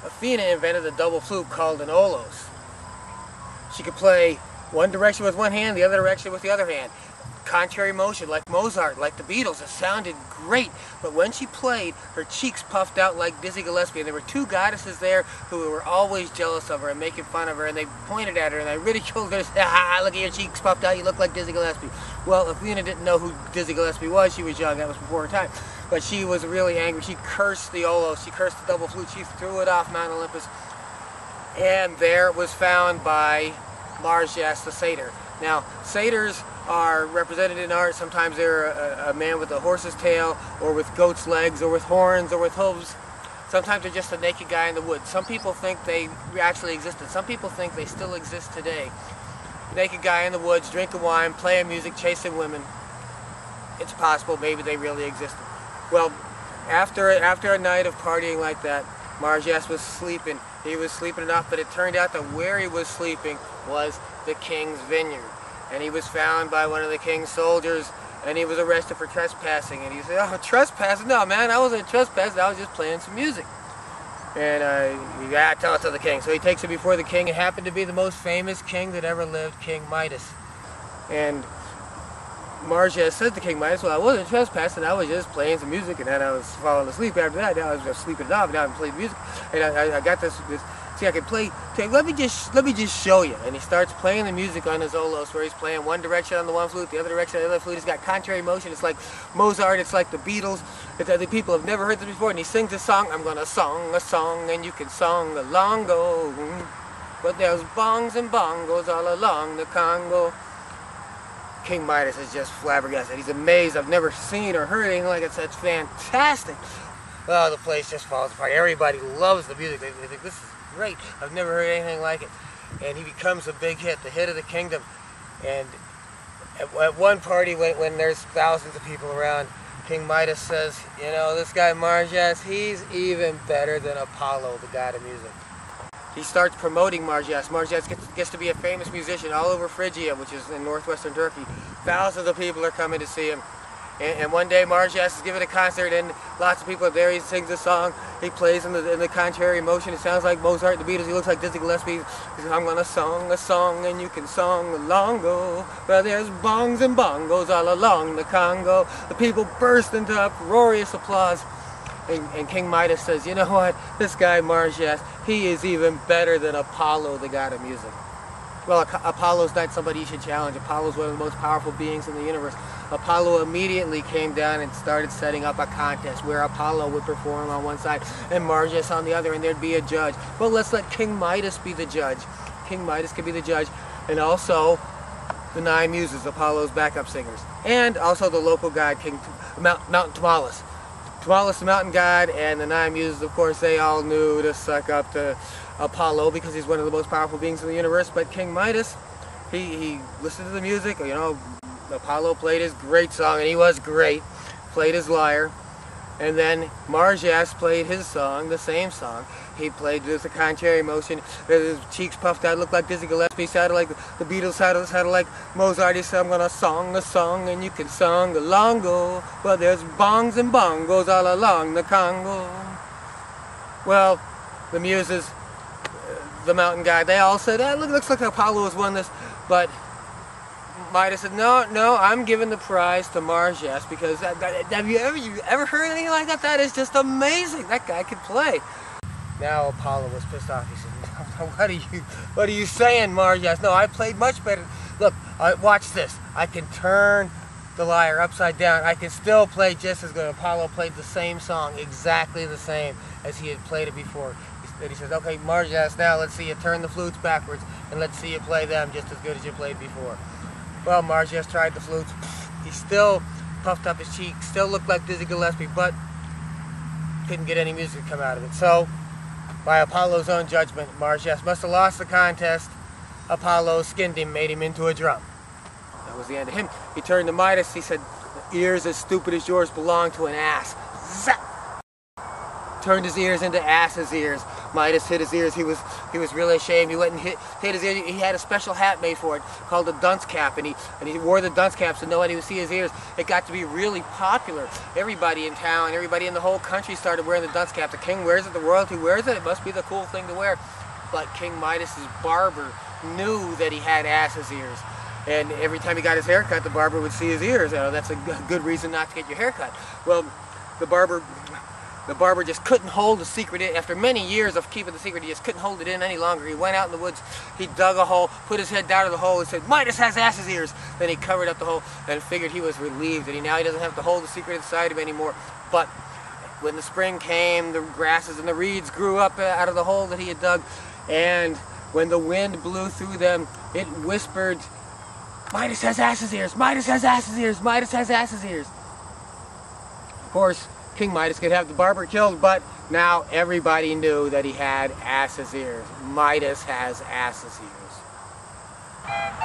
Athena invented a double flute called an Aulos. She could play one direction with one hand, the other direction with the other hand. Contrary motion, like Mozart, like the Beatles. It sounded great, but when she played, her cheeks puffed out like Dizzy Gillespie, and there were two goddesses there who were always jealous of her and making fun of her, and they pointed at her and they ridiculed her and said, "Ah, look at your cheeks puffed out, you look like Dizzy Gillespie." Well, Athena didn't know who Dizzy Gillespie was. She was young, that was before her time, but she was really angry. She cursed the Aulos, she cursed the double flute, she threw it off Mount Olympus, and there it was found by MARSYAS the satyr. Now, satyrs are represented in art. Sometimes they're a man with a horse's tail, or with goat's legs, or with horns, or with hooves. Sometimes they're just a naked guy in the woods. Some people think they actually existed. Some people think they still exist today. Naked guy in the woods, drinking wine, playing music, chasing women. It's possible maybe they really existed. Well, after a night of partying like that, MARSYAS was sleeping. He was sleeping enough, but it turned out that where he was sleeping was the king's vineyard. And he was found by one of the king's soldiers, and he was arrested for trespassing. And he said, "Oh, trespassing? No, man, I wasn't trespassing. I was just playing some music." And you gotta tell it to the king. So he takes it before the king. It happened to be the most famous king that ever lived, King Midas. And MARSYAS said to King Midas, "Well, I wasn't trespassing. I was just playing some music, and then I was falling asleep after that. Now I was just sleeping it off, and now I'm playing music. And I got this. See, I can play. Okay, let me just show you." And he starts playing the music on his Aulos, where he's playing one direction on the one flute, the other direction on the other flute. He's got contrary motion. It's like Mozart. It's like the Beatles. It's the people have never heard this before. And he sings a song. "I'm gonna song a song, and you can song along go. But there's bongs and bongos all along the Congo." King Midas is just flabbergasted. He's amazed. I've never seen or heard anything like it. It's fantastic. Oh, the place just falls apart. Everybody loves the music. They think this is great. I've never heard anything like it. And he becomes a big hit, the hit of the kingdom. And at one party, when there's thousands of people around, King Midas says, "You know, this guy MARSYAS, he's even better than Apollo, the god of music." He starts promoting MARSYAS. MARSYAS gets to be a famous musician all over Phrygia, which is in northwestern Turkey. Thousands of people are coming to see him. And one day MARSYAS is giving a concert, and lots of people are there. He sings a song. He plays in the contrary motion. It sounds like Mozart, the Beatles. He looks like Dizzy Gillespie. He says, "I'm gonna song a song, and you can song along go. But there's bongs and bongos all along the Congo." The people burst into uproarious applause. And King Midas says, "You know what? This guy MARSYAS, he is even better than Apollo, the god of music." Well, Apollo's not somebody you should challenge. Apollo's one of the most powerful beings in the universe. Apollo immediately came down and started setting up a contest where Apollo would perform on one side and MARSYAS on the other, and there'd be a judge. Well, let's let King Midas be the judge. King Midas could be the judge, and also the 9 muses, Apollo's backup singers, and also the local god, Mountain Tmolus. Tmolus, the mountain god, and the 9 muses, of course, they all knew to suck up to Apollo because he's one of the most powerful beings in the universe. But King Midas, he listened to the music. You know, Apollo played his great song, and he was great, played his lyre, and then MARSYAS played his song, the same song. He played with a contrary motion. His cheeks puffed out, looked like Dizzy Gillespie, sounded like the Beatles, sounded like Mozart. He said, "I'm gonna song a song, and you can song along go. But there's bongs and bongos all along the Congo." Well, the muses, the mountain guy, they all said, looks like Apollo has won this. But Midas said, no, I'm giving the prize to MARSYAS, because have you ever heard anything like that? That is just amazing. That guy could play. Now Apollo was pissed off. He said, what are you saying, MARSYAS? No, I played much better. Look, watch this. I can turn the lyre upside down. I can still play just as good. Apollo played the same song, exactly the same as he had played it before. Then he says, "Okay, MARSYAS, now let's see you turn the flutes backwards, and let's see you play them just as good as you played before." Well, MARSYAS tried the flutes. He still puffed up his cheeks, still looked like Dizzy Gillespie, but couldn't get any music to come out of it. So, by Apollo's own judgment, MARSYAS must have lost the contest. Apollo skinned him, made him into a drum. That was the end of him. He turned to Midas. He said, "Ears as stupid as yours belong to an ass." Zap! Turned his ears into ass's ears. Midas hit his ears. He he was really ashamed. He went and hit his ear. He had a special hat made for it called a dunce cap, and he wore the dunce cap so nobody would see his ears. It got to be really popular. Everybody in town, everybody in the whole country started wearing the dunce cap. The king wears it, the royalty wears it. It must be the cool thing to wear. But King Midas's barber knew that he had ass's ears. And every time he got his hair cut, the barber would see his ears. That's a good reason not to get your hair cut. Well, the barber just couldn't hold the secret in. After many years of keeping the secret, he just couldn't hold it in any longer. He went out in the woods, he dug a hole, put his head down to the hole and said, "Midas has ass's ears." Then he covered up the hole and figured he was relieved that now he doesn't have to hold the secret inside him anymore. But when the spring came, the grasses and the reeds grew up out of the hole that he had dug, and when the wind blew through them, it whispered, "Midas has ass's ears, Midas has ass's ears, Midas has ass's ears." Of course, King Midas could have the barber killed, but now everybody knew that he had ass's ears. Midas has ass's ears.